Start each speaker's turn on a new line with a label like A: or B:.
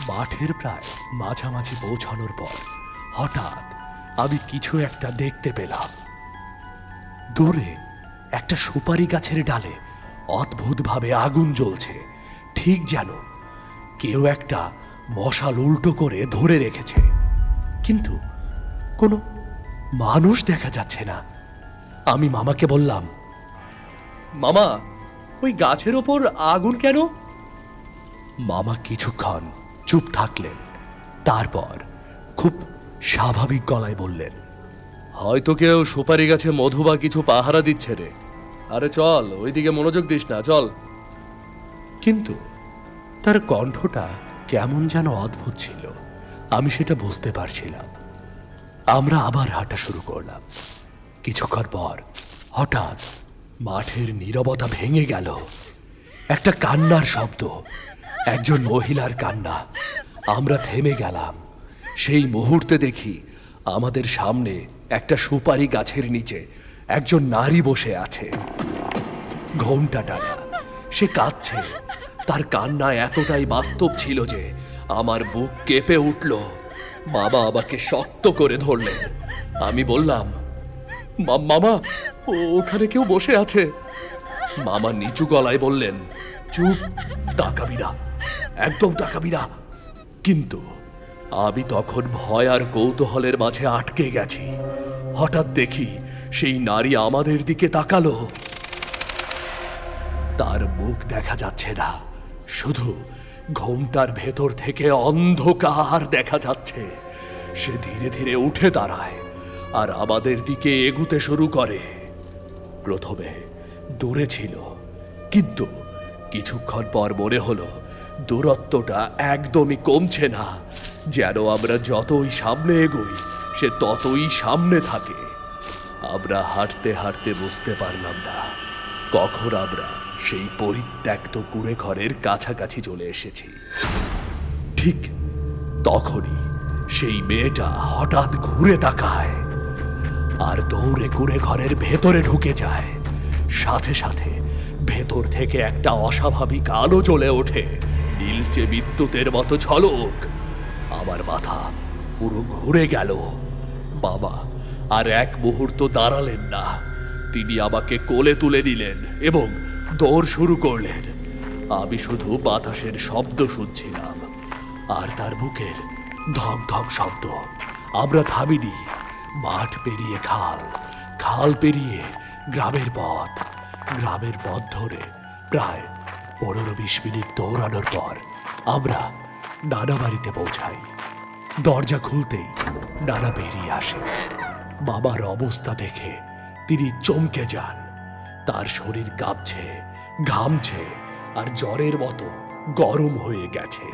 A: মাঠের প্রায় মাঝামাঝি পৌঁছানোর পর হঠাৎ আমি কিছু একটা দেখতে পেলাম। দূরে একটা সুপারি গাছের ডালে অদ্ভুতভাবে আগুন জ্বলছে, ঠিক যেন কেউ একটা মশাল উল্টো করে ধরে রেখেছে, কিন্তু কোনো মানুষ দেখা যাচ্ছে না। আমি মামাকে বললাম, মামা, ওই গাছের ওপর আগুন কেন? মামা কিছুক্ষণ চুপ থাকলেন, তারপর খুব স্বাভাবিক গলায় বললেন, হয়তো কেউ সুপারি গাছে মধু বা কিছু পাহারা দিচ্ছে রে। আরে চল, ওইদিকে মনোযোগ দিস না, চল। কিন্তু তার কণ্ঠটা কেমন যেন অদ্ভুত ছিল, আমি সেটা বুঝতে পারছিলাম। আমরা আবার হাঁটা শুরু করলাম। কিছুক্ষণ পর হঠাৎ মাঠের নীরবতা ভেঙে গেল। একটা কান্নার শব্দ, একজন মহিলার কান্না। আমরা থেমে গেলাম। সেই মুহূর্তে দেখি আমাদের সামনে একটা সুপারি গাছের নিচে একজন নারী বসে আছে, ঘোমটা টানা। সে কাঁদছে। তার কান্না এতটাই বাস্তব ছিল যে আমার বুক কেঁপে উঠল। বাবা আমাকে শক্ত করে ধরলেন। আমি বললাম, মামা, ওখানে কেউ বসে আছে। মামা নিচু গলায় বললেন, চুপ, তাকাবি না, একদম তাকাবি না। কিন্তু আমি তখন ভয় আর কৌতূহলের মাঝে আটকে গেছি। হঠাৎ দেখি সেই নারী আমাদের দিকে তাকালো। তার মুখ দেখা যাচ্ছে না, শুধু ঘোমটার ভেতর থেকে অন্ধকার দেখা যাচ্ছে। সে ধীরে ধীরে উঠে দাঁড়ায় আর আমাদের দিকে এগুতে শুরু করে। প্রথমে দূরে ছিল, কিন্তু কিছুক্ষণ পর মনে হলো দূরত্বটা একদমই কমছে না, যেন আমরা যতই সামনে এগোই সে ততই সামনে থাকে। আমরা হাঁটতে হাঁটতে বুঝতে পারলাম না কখন আমরা সেই পরিত্যক্ত কুঁড়ে ঘরের কাছাকাছি চলে এসেছি। ঠিক তখনই সেই মেয়েটা হঠাৎ ঘুরে তাকায় আর দৌড়ে কুঁড়ে ঘরের ভেতরে ঢুকে যায়। সাথে সাথে ভেতর থেকে একটা অস্বাভাবিক আলো জ্বলে ওঠে, নীলচে বিদ্যুতের মতো ঝলক। আমার মাথা পুরো ঘুরে গেল। বাবা আর এক মুহূর্ত দাঁড়ালেন না। তিনি আমাকে কোলে তুলে নিলেন এবং দৌড় শুরু করলেন। আমি শুধু বাতাসের শব্দ শুনছিলাম আর তার বুকের ধক ধক শব্দ। আমরা থামিনি। মাঠ পেরিয়ে খাল, খাল পেরিয়ে গ্রামের পথ, গ্রামের পথ ধরে প্রায় 15-20 মিনিট দৌড়ানোর পর আমরা নানা বাড়িতে পৌঁছাই। দরজা খুলতেই নানা বেরিয়ে আসে। বাবার অবস্থা দেখে তিনি চমকে যান। তার শরীর কাঁপছে, ঘামছে আর জ্বরের মতো গরম হয়ে গেছে।